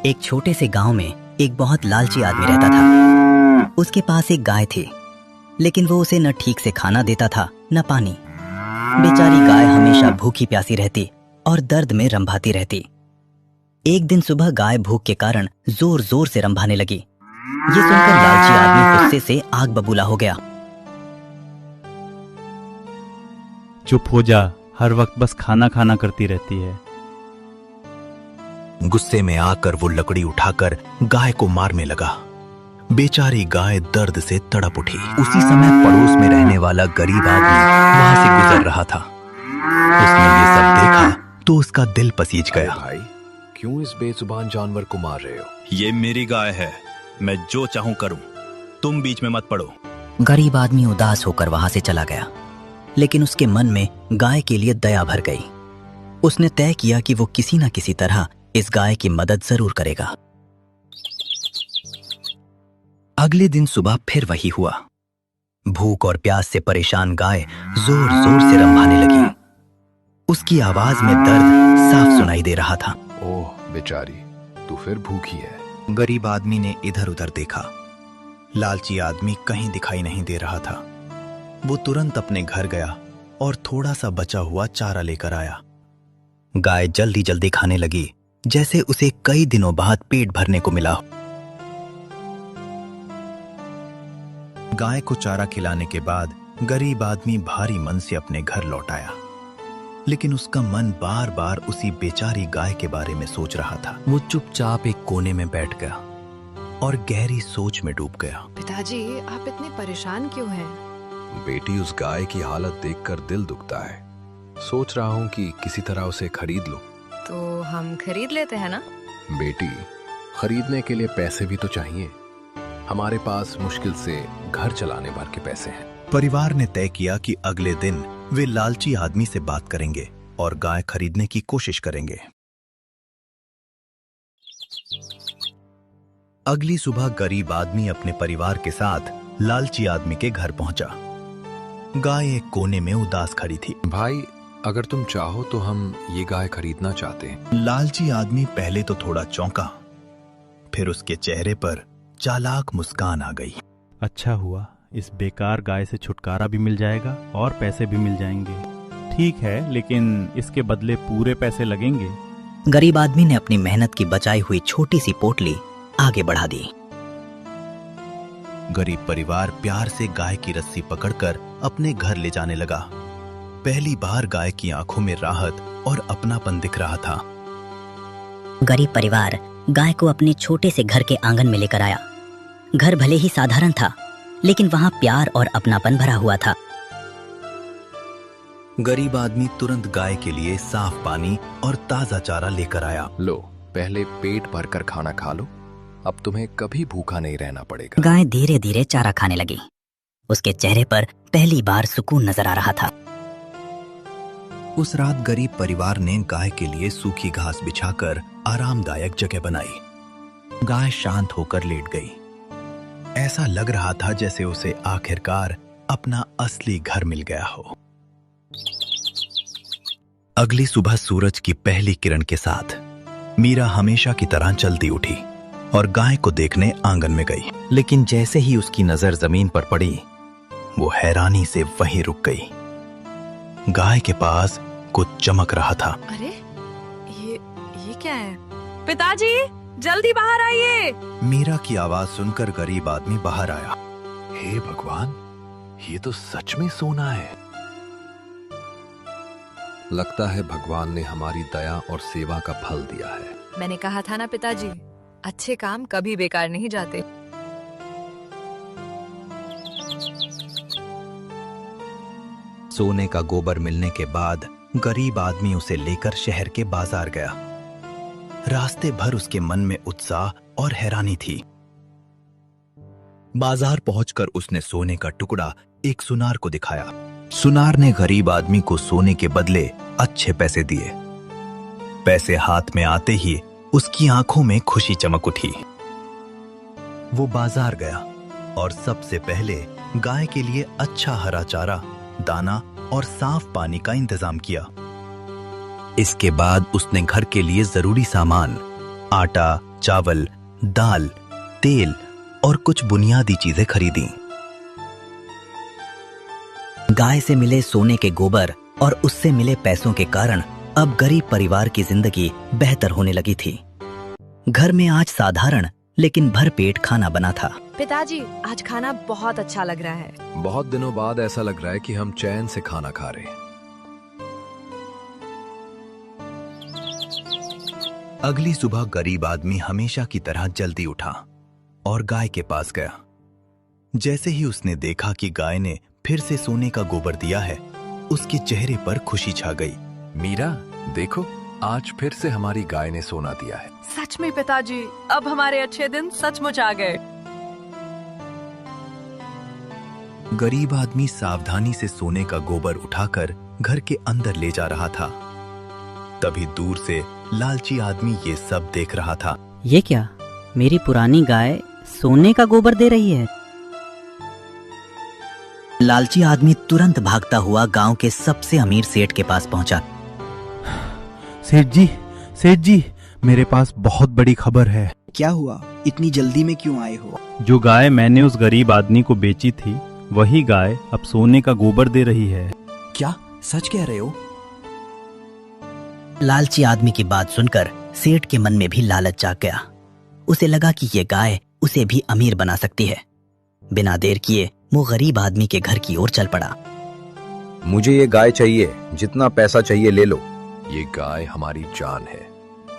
एक छोटे से गांव में एक बहुत लालची आदमी रहता था। उसके पास एक गाय थी, लेकिन वो उसे न ठीक से खाना देता था न पानी। बेचारी गाय हमेशा भूखी प्यासी रहती और दर्द में रंभाती रहती। एक दिन सुबह गाय भूख के कारण जोर जोर से रंभाने लगी। ये सुनकर लालची आदमी गुस्से से आग बबूला हो गया। चुप हो जा, हर वक्त बस खाना खाना करती रहती है। गुस्से में आकर वो लकड़ी उठाकर गाय को मारने लगा। बेचारी गाय दर्द से तड़प उठी। उसी समय पड़ोस में रहने वाला गरीब आदमी वहां से गुजर रहा था। उसने ये सब देखा तो उसका दिल पसीज गया। भाई, क्यों इस बेजुबान जानवर को मार रहे हो? ये मेरी गाय है, मैं जो चाहूं करूं, तुम बीच में मत पड़ो। गरीब आदमी उदास होकर वहां से चला गया, लेकिन उसके मन में गाय के लिए दया भर गई। उसने तय किया कि वो किसी न किसी तरह इस गाय की मदद जरूर करेगा। अगले दिन सुबह फिर वही हुआ। भूख और प्यास से परेशान गाय जोर जोर से रंभाने लगी। उसकी आवाज में दर्द साफ सुनाई दे रहा था। ओह बेचारी, तू फिर भूखी है। गरीब आदमी ने इधर उधर देखा। लालची आदमी कहीं दिखाई नहीं दे रहा था। वो तुरंत अपने घर गया और थोड़ा सा बचा हुआ चारा लेकर आया। गाय जल्दी जल्दी खाने लगी, जैसे उसे कई दिनों बाद पेट भरने को मिला। गाय को चारा खिलाने के बाद गरीब आदमी भारी मन से अपने घर लौट आया, लेकिन उसका मन बार बार उसी बेचारी गाय के बारे में सोच रहा था। वो चुपचाप एक कोने में बैठ गया और गहरी सोच में डूब गया। पिताजी, आप इतने परेशान क्यों हैं? बेटी, उस गाय की हालत देखकर दिल दुखता है। सोच रहा हूँ कि किसी तरह उसे खरीद लूं। तो हम खरीद लेते हैं ना? बेटी, खरीदने के लिए पैसे भी तो चाहिए। हमारे पास मुश्किल से घर चलाने भर के पैसे हैं। परिवार ने तय किया कि अगले दिन वे लालची आदमी से बात करेंगे और गाय खरीदने की कोशिश करेंगे। अगली सुबह गरीब आदमी अपने परिवार के साथ लालची आदमी के घर पहुंचा। गाय एक कोने में उदास खड़ी थी। भाई, अगर तुम चाहो तो हम ये गाय खरीदना चाहते हैं। लालची आदमी पहले तो थोड़ा चौंका, फिर उसके चेहरे पर चालाक मुस्कान आ गई। अच्छा हुआ, इस बेकार गाय से छुटकारा भी मिल जाएगा और पैसे भी मिल जाएंगे। ठीक है, लेकिन इसके बदले पूरे पैसे लगेंगे। गरीब आदमी ने अपनी मेहनत की बचाई हुई छोटी सी पोटली आगे बढ़ा दी। गरीब परिवार प्यार से गाय की रस्सी पकड़कर अपने घर ले जाने लगा। पहली बार गाय की आंखों में राहत और अपनापन दिख रहा था। गरीब परिवार गाय को अपने छोटे से घर के आंगन में लेकर आया। घर भले ही साधारण था, लेकिन वहां प्यार और अपनापन भरा हुआ था। गरीब आदमी तुरंत गाय के लिए साफ पानी और ताजा चारा लेकर आया। लो, पहले पेट भरकर खाना खा लो, अब तुम्हें कभी भूखा नहीं रहना पड़ेगा। गाय धीरे धीरे चारा खाने लगी। उसके चेहरे पर पहली बार सुकून नजर आ रहा था। उस रात गरीब परिवार ने गाय के लिए सूखी घास बिछाकर आरामदायक जगह बनाई। गाय शांत होकर लेट गई। ऐसा लग रहा था जैसे उसे आखिरकार अपना असली घर मिल गया हो। अगली सुबह सूरज की पहली किरण के साथ मीरा हमेशा की तरह जल्दी उठी और गाय को देखने आंगन में गई। लेकिन जैसे ही उसकी नजर जमीन पर पड़ी, वो हैरानी से वहीं रुक गई। गाय के पास कुछ चमक रहा था। अरे ये क्या है? पिताजी, जल्दी बाहर आइए। मीरा की आवाज सुनकर गरीब आदमी बाहर आया। हे भगवान, ये तो सच में सोना है। लगता है भगवान ने हमारी दया और सेवा का फल दिया है। मैंने कहा था ना पिताजी, अच्छे काम कभी बेकार नहीं जाते। सोने का गोबर मिलने के बाद गरीब आदमी उसे लेकर शहर के बाजार गया। रास्ते भर उसके मन में उत्साह और हैरानी थी। बाजार पहुंचकर उसने सोने का टुकड़ा एक सुनार को दिखाया। सुनार ने गरीब आदमी को सोने के बदले अच्छे पैसे दिए। पैसे हाथ में आते ही उसकी आंखों में खुशी चमक उठी। वो बाजार गया और सबसे पहले गाय के लिए अच्छा हरा चारा, दाना और साफ पानी का इंतजाम किया। इसके बाद उसने घर के लिए जरूरी सामान, आटा, चावल, दाल, तेल और कुछ बुनियादी चीजें खरीदी। गाय से मिले सोने के गोबर और उससे मिले पैसों के कारण अब गरीब परिवार की जिंदगी बेहतर होने लगी थी। घर में आज साधारण लेकिन भरपेट खाना बना था। पिताजी, आज खाना बहुत अच्छा लग रहा है। बहुत दिनों बाद ऐसा लग रहा है कि हम चैन से खाना खा रहे हैं। अगली सुबह गरीब आदमी हमेशा की तरह जल्दी उठा और गाय के पास गया। जैसे ही उसने देखा कि गाय ने फिर से सोने का गोबर दिया है, उसके चेहरे पर खुशी छा गई। मीरा, देखो, आज फिर से हमारी गाय ने सोना दिया है। सच में पिताजी, अब हमारे अच्छे दिन सचमुच आ गए। गरीब आदमी सावधानी से सोने का गोबर उठाकर घर के अंदर ले जा रहा था। तभी दूर से लालची आदमी ये सब देख रहा था। ये क्या, मेरी पुरानी गाय सोने का गोबर दे रही है? लालची आदमी तुरंत भागता हुआ गांव के सबसे अमीर सेठ के पास पहुंचा। सेठ जी, मेरे पास बहुत बड़ी खबर है। क्या हुआ? इतनी जल्दी में क्यों आए हो? जो गाय मैंने उस गरीब आदमी को बेची थी, वही गाय अब सोने का गोबर दे रही है। क्या सच कह रहे हो? लालची आदमी की बात सुनकर सेठ के मन में भी लालच जाग गया। उसे लगा कि ये गाय उसे भी अमीर बना सकती है। बिना देर किए वो गरीब आदमी के घर की ओर चल पड़ा। मुझे ये गाय चाहिए, जितना पैसा चाहिए ले लो। ये गाय हमारी जान है,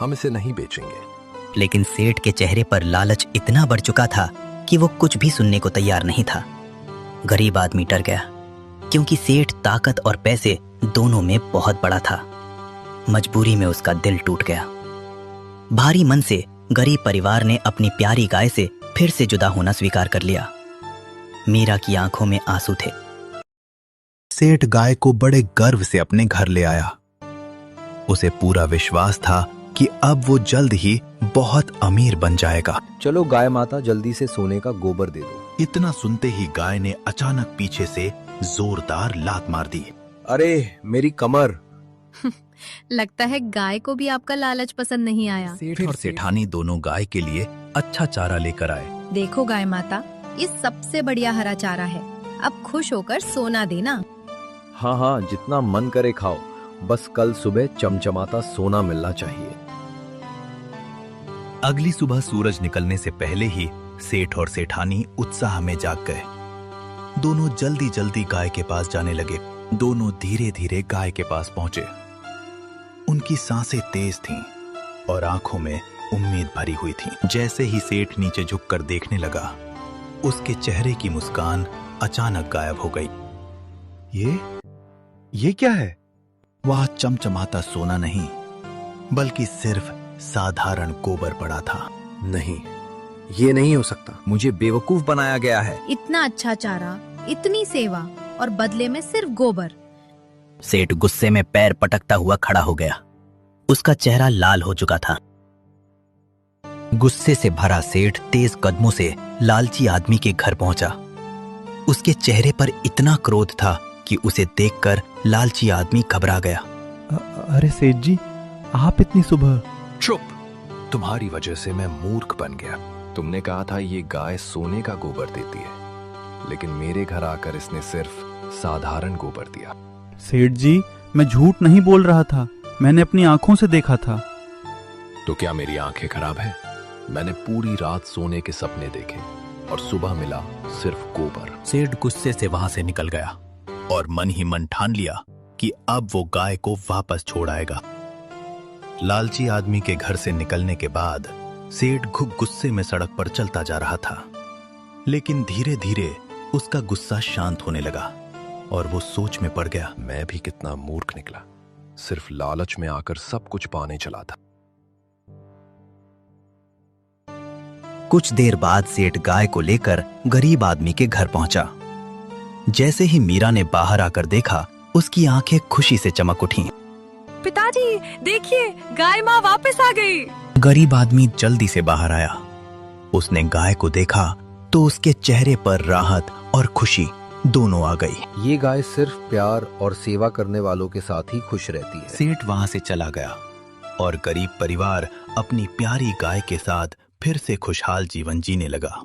हम इसे नहीं बेचेंगे। लेकिन सेठ के चेहरे पर लालच इतना बढ़ चुका था कि वो कुछ भी सुनने को तैयार नहीं था। गरीब आदमी डर गया, क्योंकि सेठ ताकत और पैसे दोनों में बहुत बड़ा था। मजबूरी में उसका दिल टूट गया। भारी मन से गरीब परिवार ने अपनी प्यारी गाय से फिर से जुदा होना स्वीकार कर लिया। मीरा की आंखों में आंसू थे। सेठ गाय को बड़े गर्व से अपने घर ले आया। उसे पूरा विश्वास था कि अब वो जल्द ही बहुत अमीर बन जाएगा। चलो गाय माता, जल्दी से सोने का गोबर दे दो। इतना सुनते ही गाय ने अचानक पीछे से जोरदार लात मार दी। अरे मेरी कमर! लगता है गाय को भी आपका लालच पसंद नहीं आया। सेठ और सेठानी दोनों गाय के लिए अच्छा चारा लेकर आए। देखो गाय माता, ये सबसे बढ़िया हरा चारा है। अब खुश होकर सोना देना। हाँ, जितना मन करे खाओ, बस कल सुबह चमचमाता सोना मिलना चाहिए। अगली सुबह सूरज निकलने से पहले ही सेठ और सेठानी उत्साह में जाग गए। दोनों जल्दी जल्दी गाय के पास जाने लगे। दोनों धीरे धीरे गाय के पास पहुंचे। उनकी सांसें तेज थीं और आंखों में उम्मीद भरी हुई थी। जैसे ही सेठ नीचे झुककर देखने लगा, उसके चेहरे की मुस्कान अचानक गायब हो गई। ये क्या है? वह चमचमाता सोना नहीं, बल्कि सिर्फ साधारण गोबर पड़ा था। नहीं, ये नहीं हो सकता। मुझे बेवकूफ बनाया गया है। इतना अच्छा चारा, इतनी सेवा और बदले में सिर्फ गोबर। सेठ गुस्से में पैर पटकता हुआ खड़ा हो गया। उसका चेहरा लाल हो चुका था। गुस्से से भरा सेठ तेज कदमों से लालची आदमी के घर पहुंचा। उसके चेहरे पर इतना क्रोध था कि उसे देखकर लालची आदमी घबरा गया। अरे सेठ जी, आप इतनी सुबह? चुप! तुम्हारी वजह से मैं मूर्ख बन गया। तुमने कहा था ये गाय सोने का गोबर देती है, लेकिन मेरे घर आकर इसने सिर्फ साधारण गोबर दिया। सेठ जी, मैं झूठ नहीं बोल रहा था। मैंने अपनी आंखों से देखा था। तो क्या मेरी आंखें खराब हैं? मैंने पूरी रात सोने के सपने देखे और सुबह मिला सिर्फ गोबर। सेठ गुस्से से वहां से निकल गया और मन ही मन ठान लिया कि अब वो गाय को वापस छोड़ आएगा। लालची आदमी के घर से निकलने के बाद सेठ गुस्से में सड़क पर चलता जा रहा था। लेकिन धीरे धीरे उसका गुस्सा शांत होने लगा और वो सोच में पड़ गया। मैं भी कितना मूर्ख निकला, सिर्फ लालच में आकर सब कुछ पाने चला था। कुछ देर बाद सेठ गाय को लेकर गरीब आदमी के घर पहुंचा। जैसे ही मीरा ने बाहर आकर देखा, उसकी आंखें खुशी से चमक उठीं। पिताजी, देखिए, गाय माँ वापस आ गई। गरीब आदमी जल्दी से बाहर आया। उसने गाय को देखा तो उसके चेहरे पर राहत और खुशी दोनों आ गई। ये गाय सिर्फ प्यार और सेवा करने वालों के साथ ही खुश रहती है। सेठ वहां से चला गया और गरीब परिवार अपनी प्यारी गाय के साथ फिर से खुशहाल जीवन जीने लगा।